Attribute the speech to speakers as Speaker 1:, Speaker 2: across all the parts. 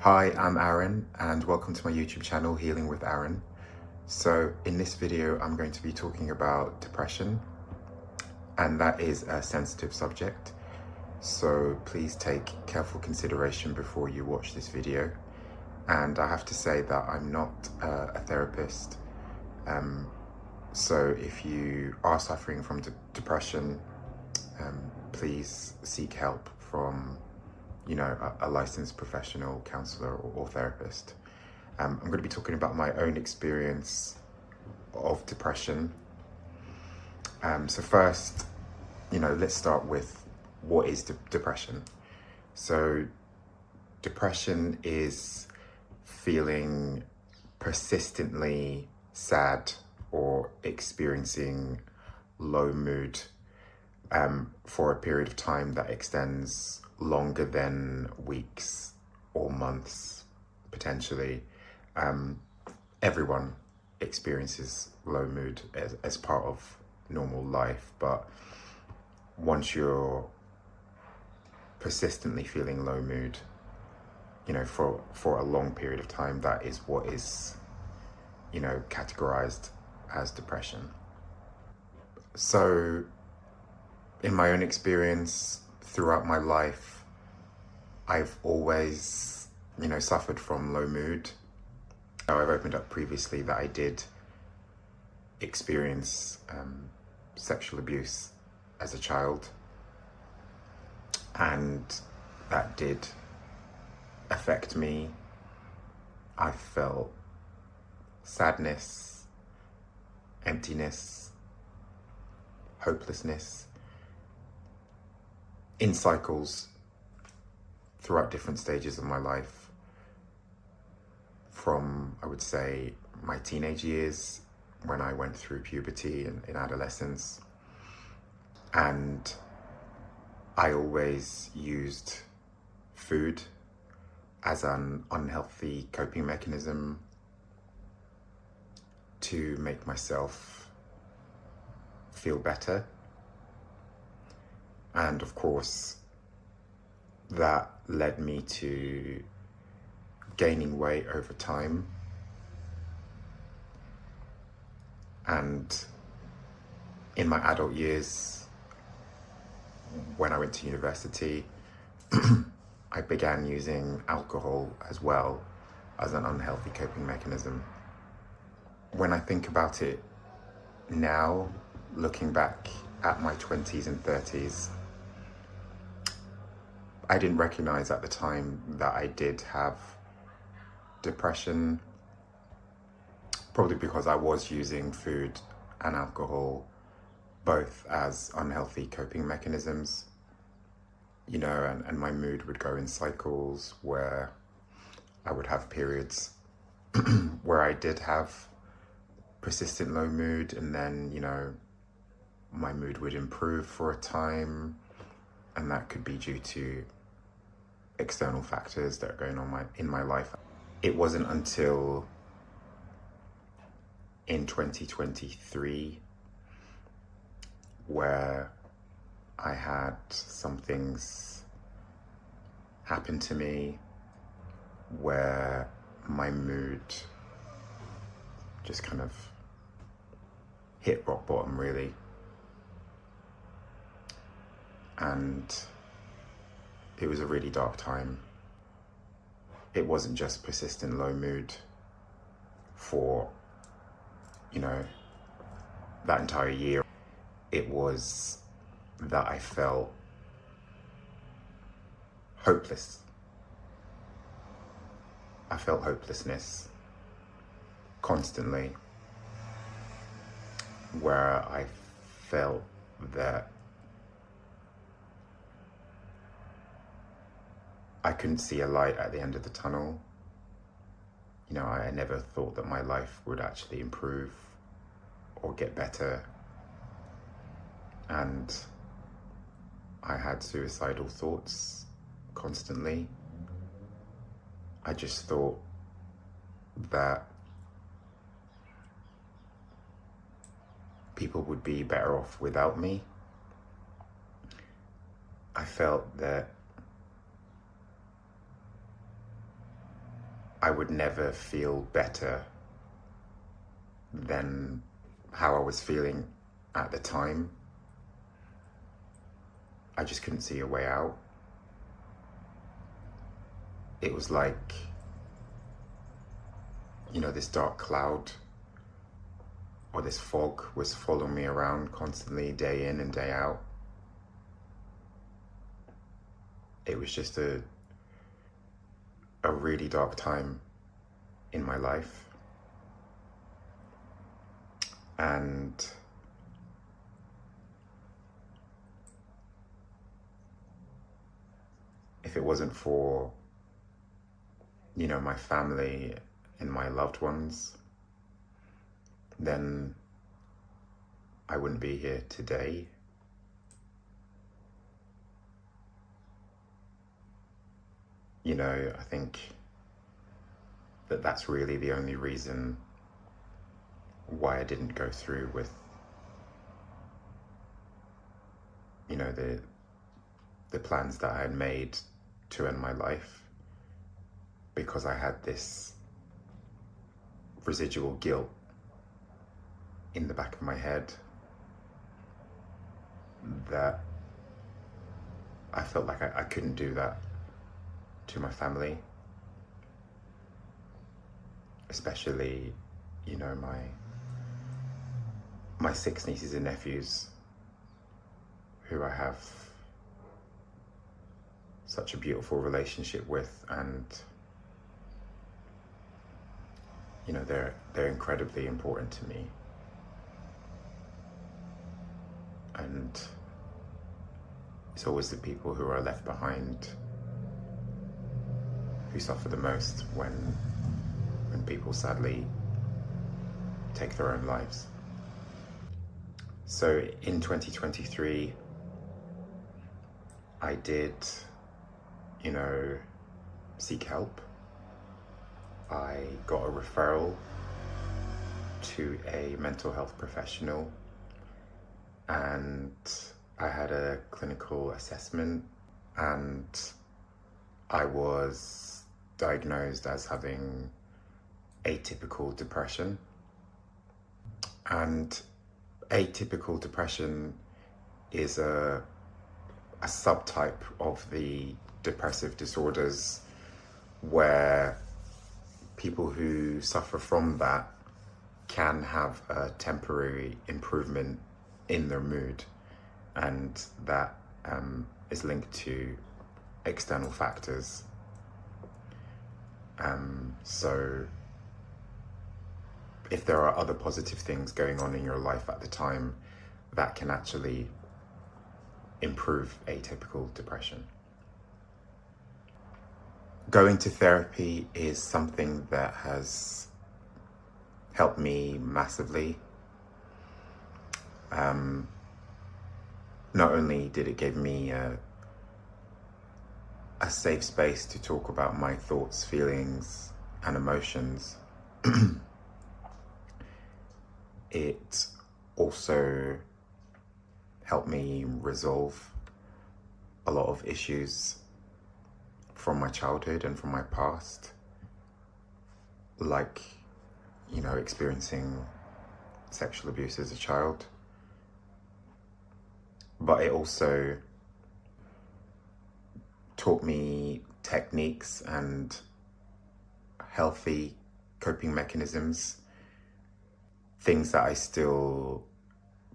Speaker 1: Hi, I'm Aaron and welcome to my YouTube channel, Healing with Aaron. So in this video, I'm going to be talking about depression, and that is a sensitive subject. So please take careful consideration before you watch this video. And I have to say that I'm not a therapist. So if you are suffering from depression, please seek help from a licensed professional counsellor or therapist. I'm going to be talking about my own experience of depression. So first, let's start with what is depression. So depression is feeling persistently sad or experiencing low mood for a period of time that extends longer than weeks or months, potentially. Everyone experiences low mood as part of normal life, but once you're persistently feeling low mood, for a long period of time, that is what is, categorized as depression. So in my own experience throughout my life, I've always, suffered from low mood. I've opened up previously that I did experience sexual abuse as a child, and that did affect me. I felt sadness, emptiness, hopelessness in cycles throughout different stages of my life, from, I would say, my teenage years, when I went through puberty and in adolescence. And I always used food as an unhealthy coping mechanism to make myself feel better. And of course, that led me to gaining weight over time. And in my adult years, when I went to university, I began using alcohol as well as an unhealthy coping mechanism. When I think about it now, looking back at my 20s and 30s, I didn't recognize at the time that I did have depression, probably because I was using food and alcohol both as unhealthy coping mechanisms, and my mood would go in cycles where I would have periods where I did have persistent low mood, and then, my mood would improve for a time, and that could be due to external factors that are going on in my life. It wasn't until in 2023 where I had some things happen to me where my mood just kind of hit rock bottom, really. And it was a really dark time. It wasn't just persistent low mood for, that entire year. It was that I felt hopeless. I felt hopelessness constantly, where I felt that I couldn't see a light at the end of the tunnel. I never thought that my life would actually improve or get better. And I had suicidal thoughts constantly. I just thought that people would be better off without me. I felt that I would never feel better than how I was feeling at the time. I just couldn't see a way out. It was like, this dark cloud or this fog was following me around constantly, day in and day out. It was just a really dark time in my life. And if it wasn't for, my family and my loved ones, then I wouldn't be here today. I think that's really the only reason why I didn't go through with, the plans that I had made to end my life, because I had this residual guilt in the back of my head that I felt like I couldn't do that to my family, especially, my 6 nieces and nephews, who I have such a beautiful relationship with, and they're incredibly important to me. And it's always the people who are left behind who suffer the most when people sadly take their own lives. So in 2023, I did, seek help. I got a referral to a mental health professional, and I had a clinical assessment, and I was diagnosed as having atypical depression. And atypical depression is a subtype of the depressive disorders, where people who suffer from that can have a temporary improvement in their mood, and that is linked to external factors. So if there are other positive things going on in your life at the time, that can actually improve atypical depression. Going to therapy is something that has helped me massively. Not only did it give me a safe space to talk about my thoughts, feelings, and emotions, it also helped me resolve a lot of issues from my childhood and from my past, like, experiencing sexual abuse as a child. But it also taught me techniques and healthy coping mechanisms, things that I still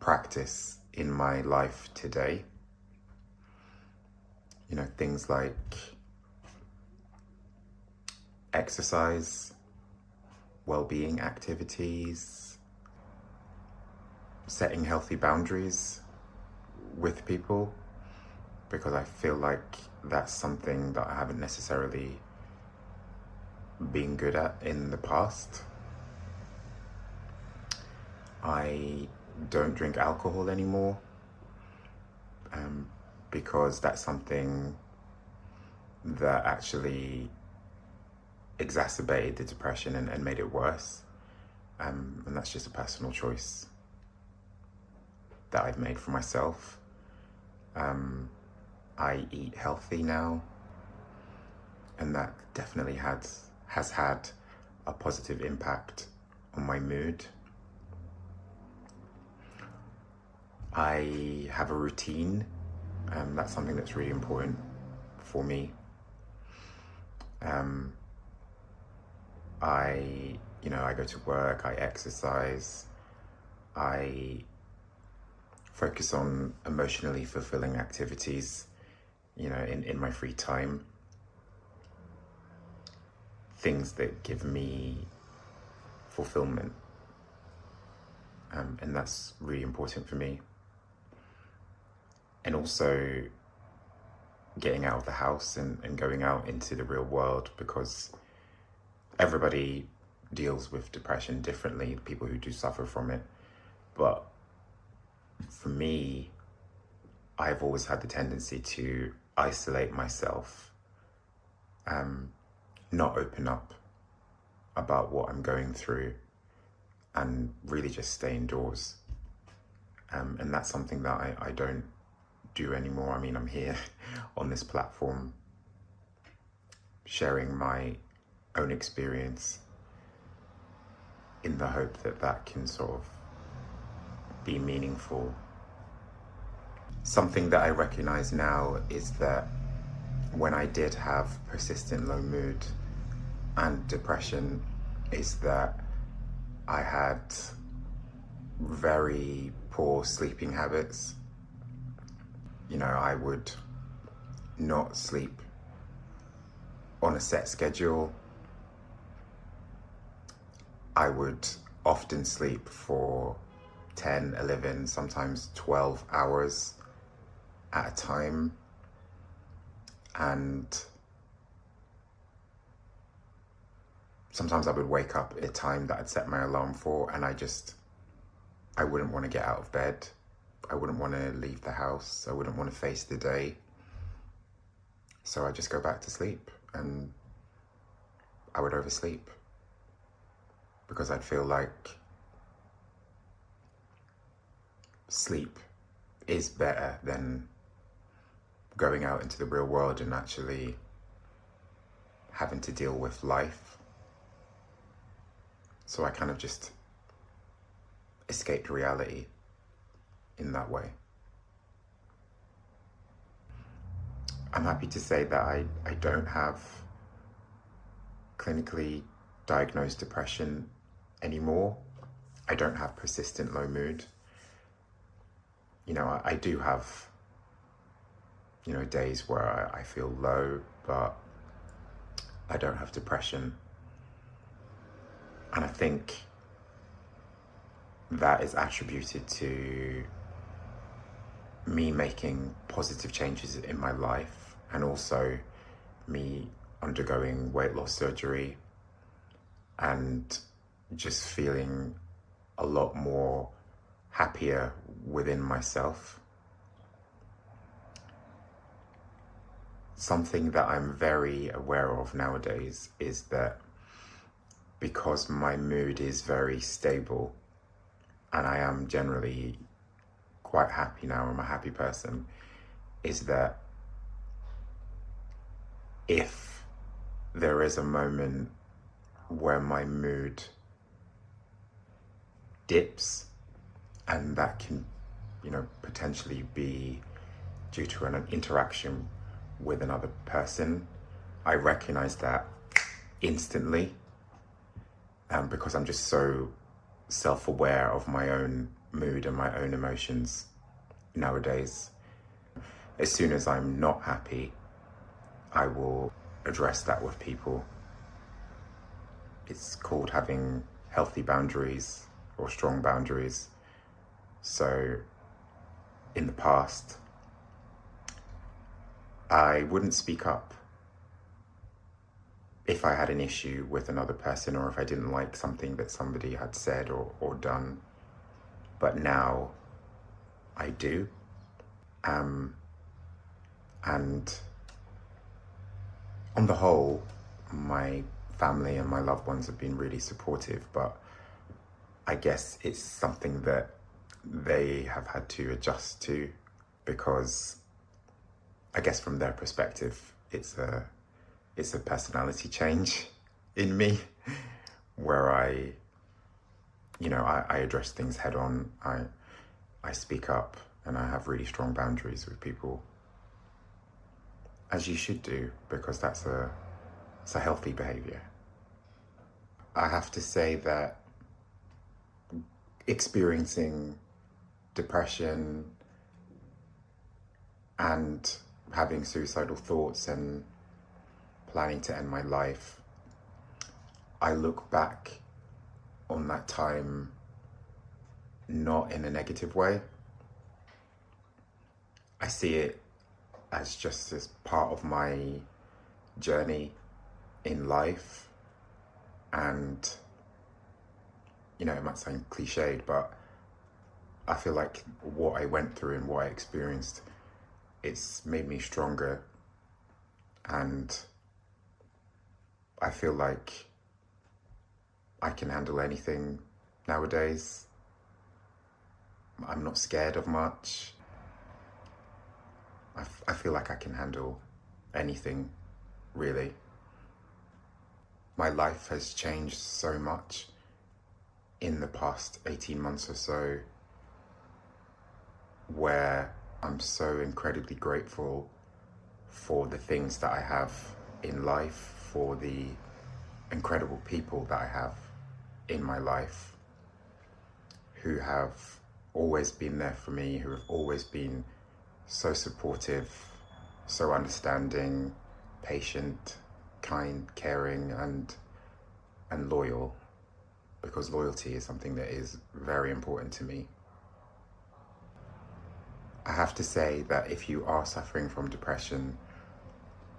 Speaker 1: practice in my life today. Things like exercise, well-being activities, setting healthy boundaries with people, because I feel like that's something that I haven't necessarily been good at in the past. I don't drink alcohol anymore, because that's something that actually exacerbated the depression and made it worse. And that's just a personal choice that I've made for myself. I eat healthy now, and that definitely had has had a positive impact on my mood. I have a routine. That's something that's really important for me. I go to work, I exercise, I focus on emotionally fulfilling activities, in my free time. Things that give me fulfillment. And that's really important for me. And also getting out of the house and going out into the real world, because everybody deals with depression differently, people who do suffer from it. But for me, I've always had the tendency to isolate myself, not open up about what I'm going through, and really just stay indoors. And that's something that I don't do anymore. I mean, I'm here on this platform sharing my own experience in the hope that that can sort of be meaningful. Something that I recognize now is that when I did have persistent low mood and depression, is that I had very poor sleeping habits. I would not sleep on a set schedule. I would often sleep for 10, 11, sometimes 12 hours at a time. And sometimes I would wake up at a time that I'd set my alarm for, and I wouldn't want to get out of bed. I wouldn't want to leave the house. I wouldn't want to face the day. So I'd just go back to sleep, and I would oversleep because I'd feel like sleep is better than going out into the real world and actually having to deal with life. So I kind of just escaped reality in that way. I'm happy to say that I don't have clinically diagnosed depression anymore. I don't have persistent low mood. I do have, days where I feel low, but I don't have depression. And I think that is attributed to me making positive changes in my life, and also me undergoing weight loss surgery and just feeling a lot more happier within myself. Something that I'm very aware of nowadays is that because my mood is very stable and I am generally quite happy now, I'm a happy person, is that if there is a moment where my mood dips, and that can, potentially be due to an interaction with another person, I recognize that instantly, because I'm just so self-aware of my own mood and my own emotions nowadays. As soon as I'm not happy, I will address that with people. It's called having healthy boundaries or strong boundaries. So in the past, I wouldn't speak up if I had an issue with another person, or if I didn't like something that somebody had said or done. But now I do. And on the whole, my family and my loved ones have been really supportive, but I guess it's something that they have had to adjust to, because I guess from their perspective, it's a personality change. in me where I address things head on. I speak up and I have really strong boundaries with people, as you should do, because it's a healthy behavior. I have to say that experiencing depression and having suicidal thoughts and planning to end my life, I look back on that time not in a negative way. I see it as just as part of my journey in life, and it might sound cliched, but I feel like what I went through and what I experienced, it's made me stronger, and I feel like I can handle anything nowadays. I'm not scared of much. I feel like I can handle anything, really. My life has changed so much in the past 18 months or so, where I'm so incredibly grateful for the things that I have in life, for the incredible people that I have in my life who have always been there for me, who have always been so supportive, so understanding, patient, kind, caring, and loyal, because loyalty is something that is very important to me. I have to say that if you are suffering from depression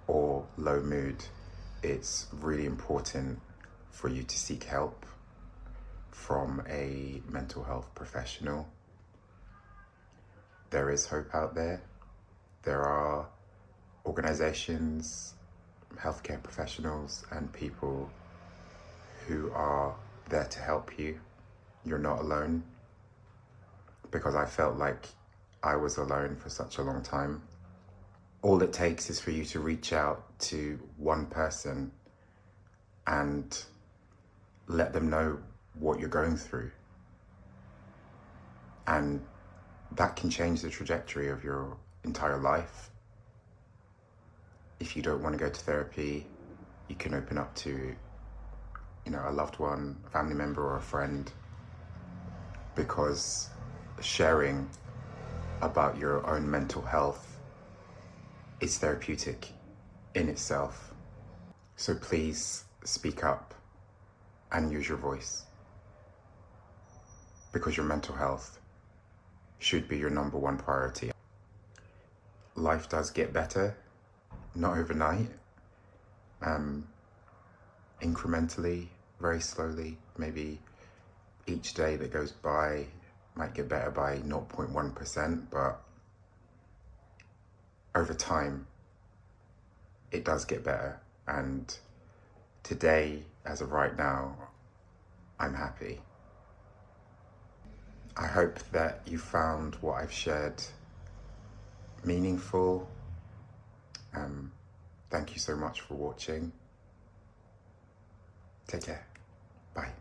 Speaker 1: or low mood, it's really important for you to seek help from a mental health professional. There is hope out there. There are organizations, healthcare professionals, and people who are there to help you. You're not alone, because I felt like I was alone for such a long time. All it takes is for you to reach out to one person and let them know what you're going through. And that can change the trajectory of your entire life. If you don't want to go to therapy, you can open up to, a loved one, a family member, or a friend, because sharing about your own mental health is therapeutic in itself. So please speak up and use your voice, because your mental health should be your number one priority. Life does get better, not overnight, incrementally, very slowly. Maybe each day that goes by might get better by 0.1%, but over time, it does get better. And today, as of right now, I'm happy. I hope that you found what I've shared meaningful. Thank you so much for watching. Take care. Bye.